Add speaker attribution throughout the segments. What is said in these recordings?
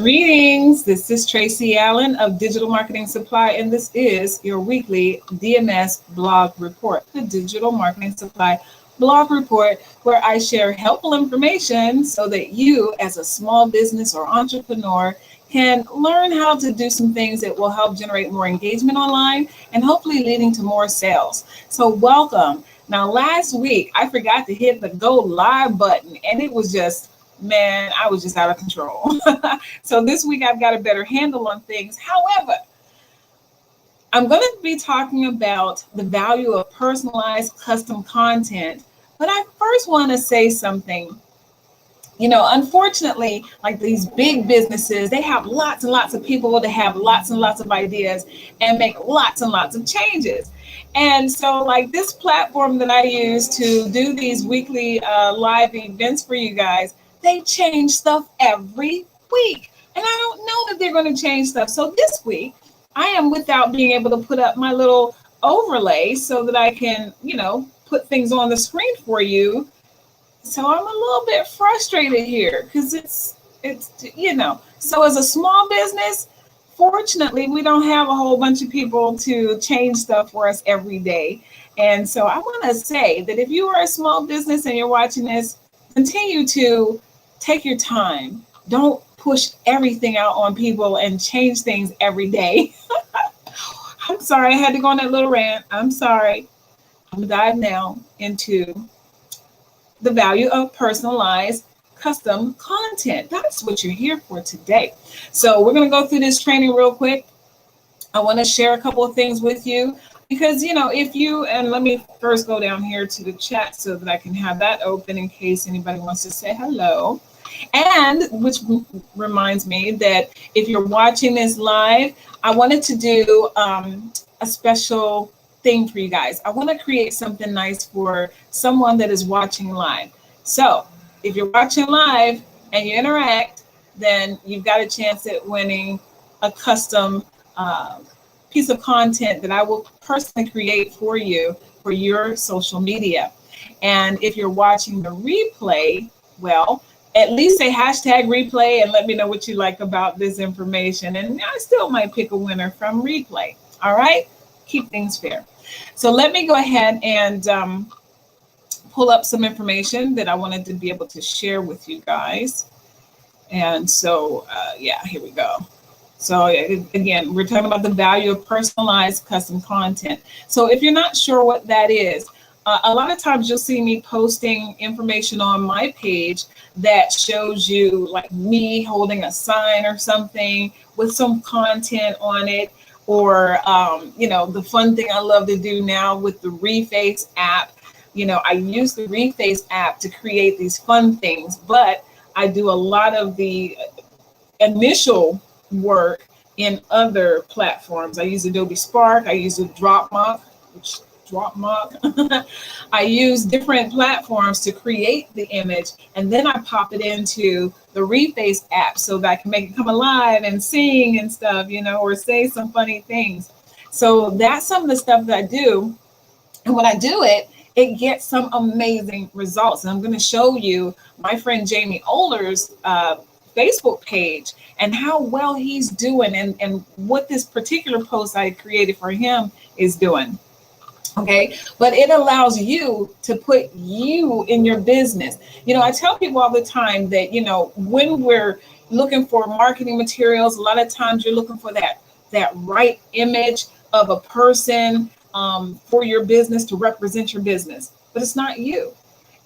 Speaker 1: Greetings. This is Tracy Allen of Digital Marketing Supply, and this is your weekly DMS blog report, the Digital Marketing Supply blog report, where I share helpful information so that you, as a small business or entrepreneur, can learn how to do some things that will help generate more engagement online and hopefully leading to more sales. So welcome. Now, last week, I forgot to hit the go live button, and it was just, man, I was just out of control. So this week I've got a better handle on things. However, I'm going to be talking about the value of personalized custom content. But I first want to say something. You know, unfortunately, like these big businesses, they have lots and lots of people that have lots and lots of ideas and make lots and lots of changes. And so like this platform that I use to do these weekly live events for you guys, they change stuff every week. And I don't know that they're going to change stuff. So this week, I am without being able to put up my little overlay so that I can, put things on the screen for you. So I'm a little bit frustrated here because it's, so as a small business, fortunately, we don't have a whole bunch of people to change stuff for us every day. And so I want to say that if you are a small business and you're watching this, continue to take your time. Don't push everything out on people and change things every day. I'm sorry, I had to go on that little rant. I'm sorry. I'm gonna dive now into the value of personalized custom content. That's what you're here for today. So we're going to go through this training real quick. I want to share a couple of things with you because, and let me first go down here to the chat so that I can have that open in case anybody wants to say hello. And which reminds me that if you're watching this live, I wanted to do a special thing for you guys. I want to create something nice for someone that is watching live. So if you're watching live and you interact, then you've got a chance at winning a custom piece of content that I will personally create for you for your social media. And if you're watching the replay, well, at least say hashtag replay and let me know what you like about this information. And I still might pick a winner from replay. All right. Keep things fair. So let me go ahead and pull up some information that I wanted to be able to share with you guys. And so, here we go. So again, we're talking about the value of personalized custom content. So if you're not sure what that is, a lot of times you'll see me posting information on my page that shows you like me holding a sign or something with some content on it. Or, the fun thing I love to do now with the Reface app, I use the Reface app to create these fun things, but I do a lot of the initial work in other platforms. I use Adobe Spark, I use Dropbox. I use different platforms to create the image, and then I pop it into the Reface app so that I can make it come alive and sing and stuff, or say some funny things. So that's some of the stuff that I do. And when I do it, it gets some amazing results. And I'm going to show you my friend Jamie Oler's Facebook page and how well he's doing and what this particular post I created for him is doing. Okay, but it allows you to put you in your business. I tell people all the time that, when we're looking for marketing materials, a lot of times you're looking for that right image of a person for your business to represent your business, but it's not you.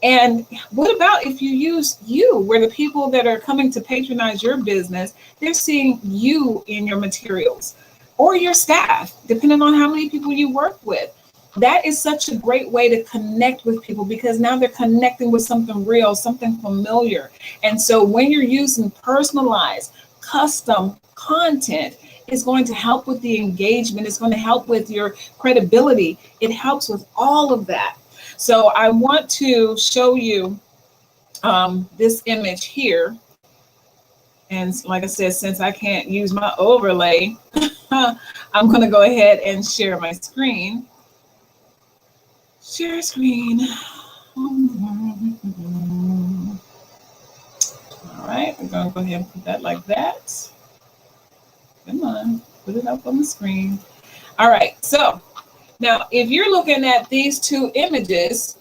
Speaker 1: And what about if you use you, where the people that are coming to patronize your business, they're seeing you in your materials or your staff, depending on how many people you work with. That is such a great way to connect with people because now they're connecting with something real, something familiar. And so when you're using personalized, custom content, it's going to help with the engagement. It's going to help with your credibility. It helps with all of that. So I want to show you this image here. And like I said, since I can't use my overlay, I'm going to go ahead and share my screen. Share screen. All right, we're going to go ahead and put that like that. Come on, put it up on the screen. All right, so now if you're looking at these two images,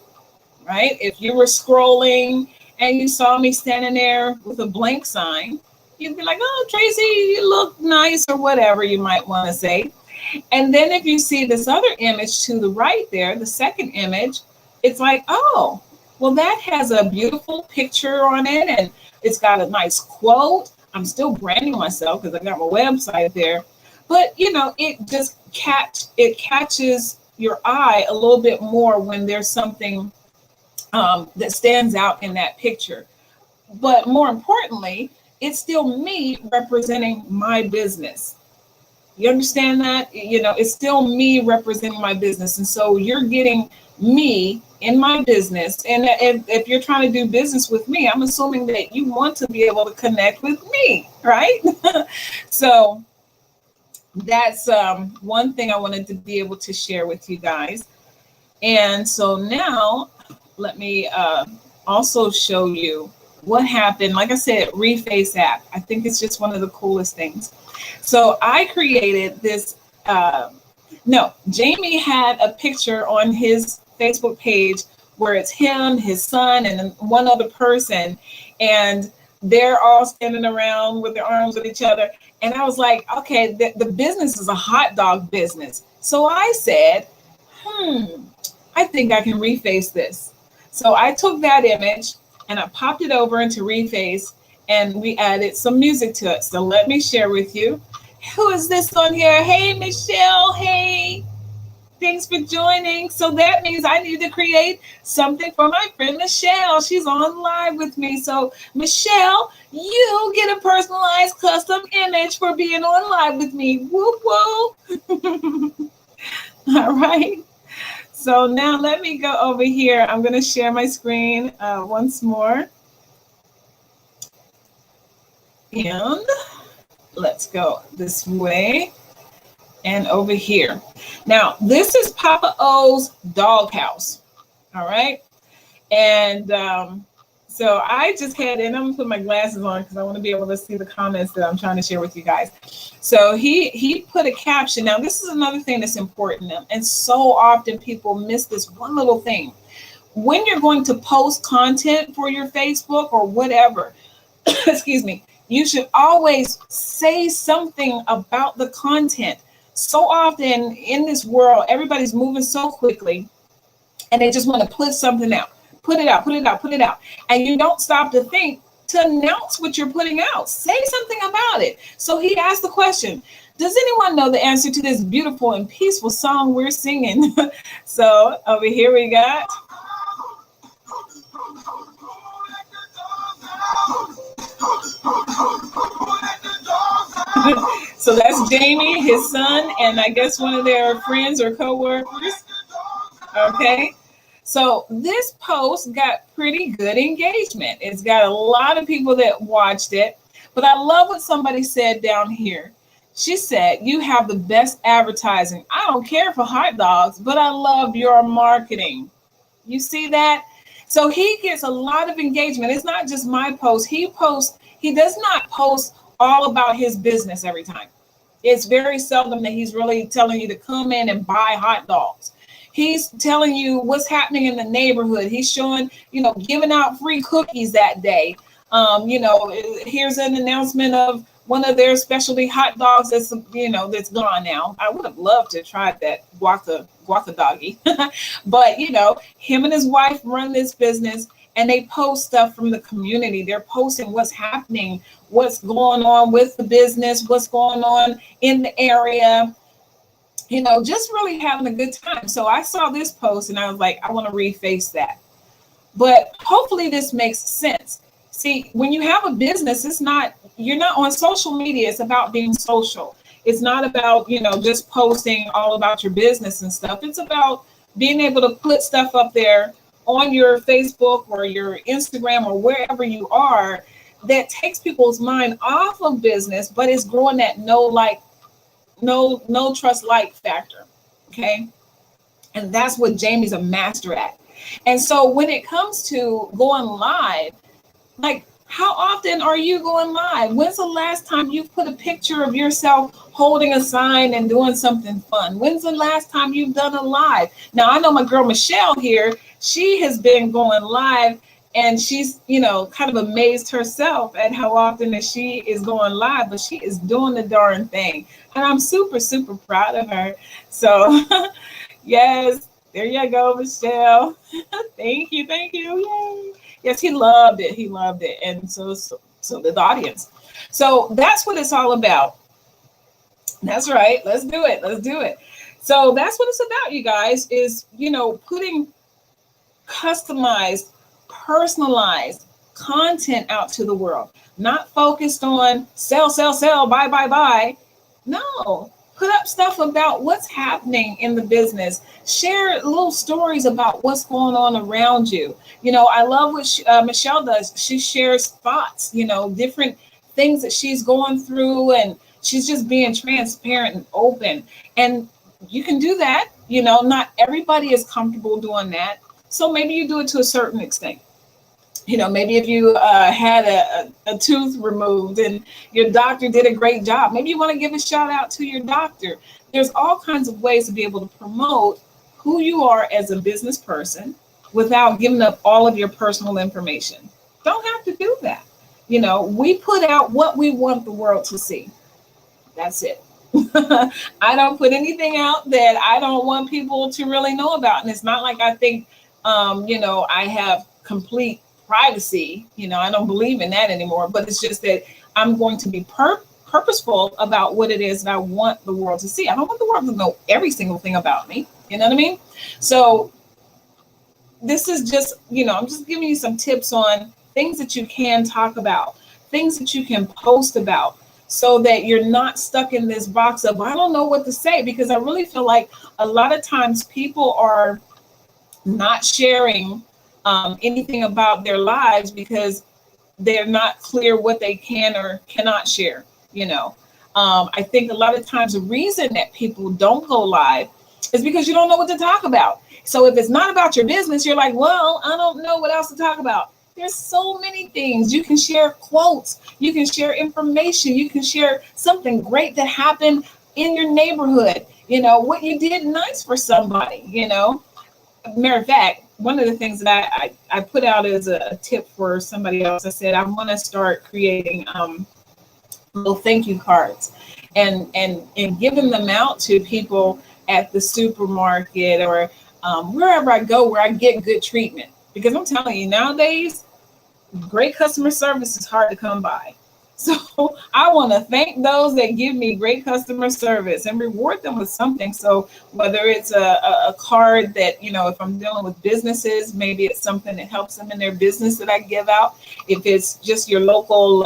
Speaker 1: right? If you were scrolling and you saw me standing there with a blank sign, you'd be like, oh, Tracy, you look nice, or whatever you might want to say. And then if you see this other image to the right there, the second image, it's like, oh, well, that has a beautiful picture on it and it's got a nice quote. I'm still branding myself because I got my website there. But, you know, it just catches your eye a little bit more when there's something that stands out in that picture. But more importantly, it's still me representing my business. You understand that? You know, it's still me representing my business. And so you're getting me in my business. And if you're trying to do business with me, I'm assuming that you want to be able to connect with me, right? So that's one thing I wanted to be able to share with you guys. And so now let me also show you what happened. Like I said, Reface app. I think it's just one of the coolest things. So I created this. Jamie had a picture on his Facebook page where it's him, his son, and one other person. And they're all standing around with their arms with each other. And I was like, okay, the business is a hot dog business. So I said, I think I can reface this. So I took that image and I popped it over into Reface and we added some music to it. So let me share with you. Who is this on here? Hey, Michelle. Hey, thanks for joining. So that means I need to create something for my friend Michelle. She's on live with me. So Michelle, you get a personalized custom image for being on live with me. Whoop, whoop. All right. So now let me go over here. I'm going to share my screen once more. And let's go this way and over here. Now, this is Papa O's doghouse. All right. And so I just had, and I'm going to put my glasses on because I want to be able to see the comments that I'm trying to share with you guys. So he put a caption. Now, this is another thing that's important. And so often people miss this one little thing. When you're going to post content for your Facebook or whatever, excuse me, you should always say something about the content. So often in this world, everybody's moving so quickly and they just want to put something out. Put it out, put it out, put it out. And you don't stop to think to announce what you're putting out. Say something about it. So he asked the question, does anyone know the answer to this beautiful and peaceful song we're singing? So over here we got. So that's Jamie, his son, and I guess one of their friends or co-workers. Okay. So this post got pretty good engagement. It's got a lot of people that watched it, but I love what somebody said down here. She said, you have the best advertising. I don't care for hot dogs, but I love your marketing. You see that? So he gets a lot of engagement. It's not just my post. He does not post all about his business every time. It's very seldom that he's really telling you to come in and buy hot dogs. He's telling you what's happening in the neighborhood. He's showing, giving out free cookies that day. Here's an announcement of one of their specialty hot dogs that's gone now. I would have loved to try that guaca doggy. But, him and his wife run this business and they post stuff from the community. They're posting what's happening, what's going on with the business, what's going on in the area. Just really having a good time. So I saw this post and I was like, I want to reface that. But hopefully this makes sense. See, when you have a business, you're not on social media. It's about being social. It's not about, just posting all about your business and stuff. It's about being able to put stuff up there on your Facebook or your Instagram or wherever you are that takes people's mind off of business, but it's growing that no trust like factor. Okay. And that's what Jamie's a master at. And so when it comes to going live, like How often are you going live? When's the last time you put a picture of yourself holding a sign and doing something fun? When's the last time you've done a live? Now, I know my girl Michelle here, she has been going live, and she's, kind of amazed herself at how often that she is going live, but she is doing the darn thing. And I'm super, super proud of her. So, yes, there you go, Michelle. Thank you. Yay. Yes, he loved it. And so did the audience. So that's what it's all about. That's right. Let's do it. So that's what it's about, you guys, is, putting customized, personalized content out to the world, not focused on sell, buy. No. Put up stuff about what's happening in the business. Share little stories about what's going on around you. I love what Michelle does. She shares thoughts, different things that she's going through, and she's just being transparent and open. And you can do that. Not everybody is comfortable doing that. So maybe you do it to a certain extent. Maybe if you had a tooth removed and your doctor did a great job, maybe you want to give a shout out to your doctor. There's all kinds of ways to be able to promote who you are as a business person without giving up all of your personal information. Don't have to do that. We put out what we want the world to see. That's it. I don't put anything out that I don't want people to really know about. And it's not like I think, I have complete privacy. I don't believe in that anymore, but it's just that I'm going to be purposeful about what it is that I want the world to see. I don't want the world to know every single thing about me. You know what I mean? So this is just, I'm just giving you some tips on things that you can talk about, things that you can post about, so that you're not stuck in this box of, I don't know what to say, because I really feel like a lot of times people are not sharing anything about their lives because they're not clear what they can or cannot share. I think a lot of times the reason that people don't go live is because you don't know what to talk about. So if it's not about your business, you're like, well, I don't know what else to talk about. There's so many things. You can share quotes, you can share information, you can share something great that happened in your neighborhood, what you did nice for somebody. Matter of fact, one of the things that I put out as a tip for somebody else, I said, I want to start creating little thank you cards and giving them out to people at the supermarket or wherever I go where I get good treatment. Because I'm telling you, nowadays, great customer service is hard to come by. So I want to thank those that give me great customer service and reward them with something. So whether it's a card that, if I'm dealing with businesses, maybe it's something that helps them in their business that I give out. If it's just your local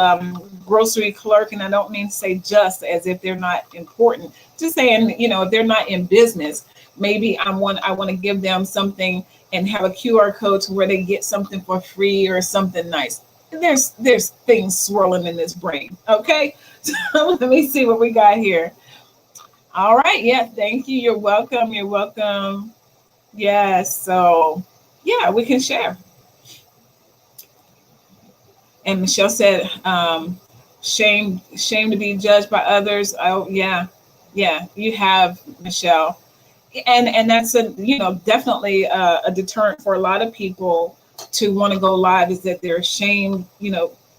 Speaker 1: grocery clerk, and I don't mean to say just as if they're not important, just saying, if they're not in business, maybe I want to give them something and have a QR code to where they get something for free or something nice. There's things swirling in this brain. Okay. So let me see what we got here. All right. Yeah. Thank you. You're welcome. Yes. So yeah, we can share. And Michelle said, shame to be judged by others. Oh yeah. You have, Michelle. And that's definitely a deterrent for a lot of people to want to go live, is that they're ashamed.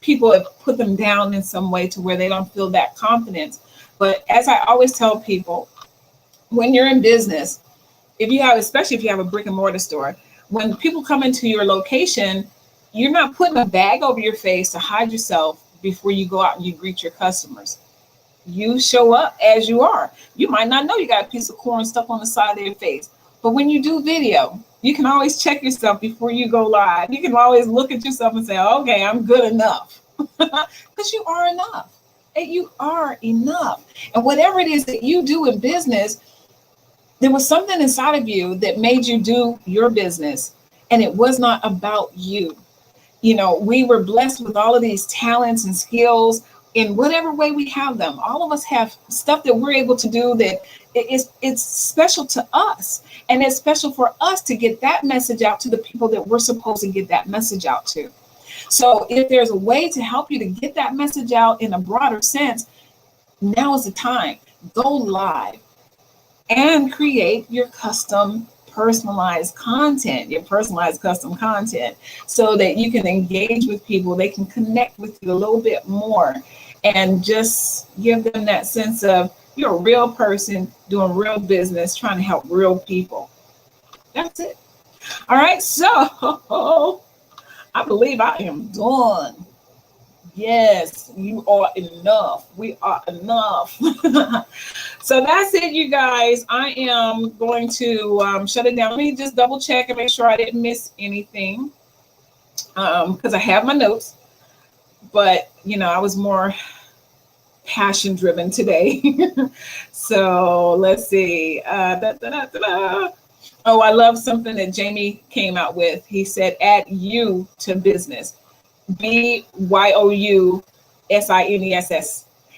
Speaker 1: People have put them down in some way to where they don't feel that confidence. But as I always tell people, when you're in business, especially if you have a brick and mortar store, when people come into your location, you're not putting a bag over your face to hide yourself before you go out and you greet your customers. You show up as you are. You might not know you got a piece of corn stuck on the side of your face, but when you do video, you can always check yourself before you go live. You can always look at yourself and say, okay, I'm good enough. Because you are enough. And you are enough. And whatever it is that you do in business, there was something inside of you that made you do your business, and it was not about you. We were blessed with all of these talents and skills in whatever way we have them. All of us have stuff that we're able to do that it's special to us. And it's special for us to get that message out to the people that we're supposed to get that message out to. So if there's a way to help you to get that message out in a broader sense, now is the time. Go live and create your custom personalized content, your personalized custom content, so that you can engage with people, they can connect with you a little bit more, and just give them that sense of you're a real person doing real business, trying to help real people. That's it. All right, so I believe I am done. Yes, you are enough. We are enough. So that's it, you guys. I am going to shut it down. Let me just double check and make sure I didn't miss anything, because I have my notes, but I was more passion driven today. So let's see. Oh, I love something that Jamie came out with. He said, add you to business. BYOUSINESS.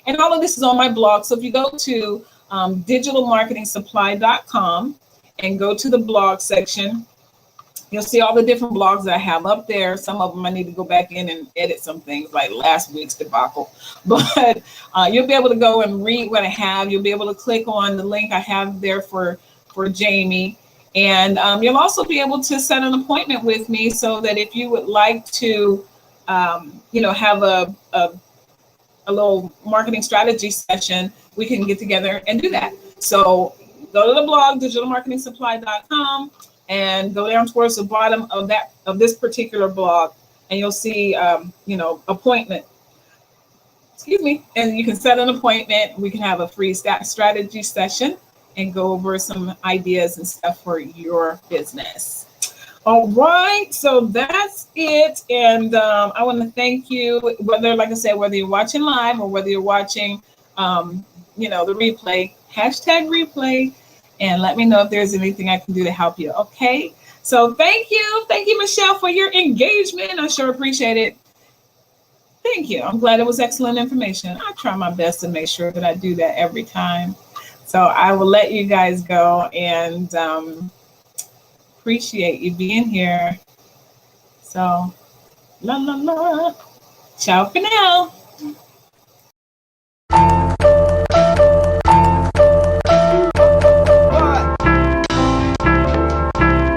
Speaker 1: And all of this is on my blog. So if you go to digitalmarketingsupply.com and go to the blog section, you'll see all the different blogs that I have up there. Some of them I need to go back in and edit some things like last week's debacle. But you'll be able to go and read what I have. You'll be able to click on the link I have there for Jamie. And you'll also be able to set an appointment with me, so that if you would like to, have a little marketing strategy session, we can get together and do that. So go to the blog, digitalmarketingsupply.com, and go down towards the bottom of this particular blog, and you'll see, appointment. Excuse me. And you can set an appointment. We can have a free strategy session and go over some ideas and stuff for your business. All right, so that's it. And I want to thank you, whether you're watching live or whether you're watching, the replay, #replay, and let me know if there's anything I can do to help you. Okay, so thank you, Michelle, for your engagement. I sure appreciate it. Thank you. I'm glad it was excellent information. I try my best to make sure that I do that every time. So I will let you guys go, and appreciate you being here. So, la la la. Ciao for now.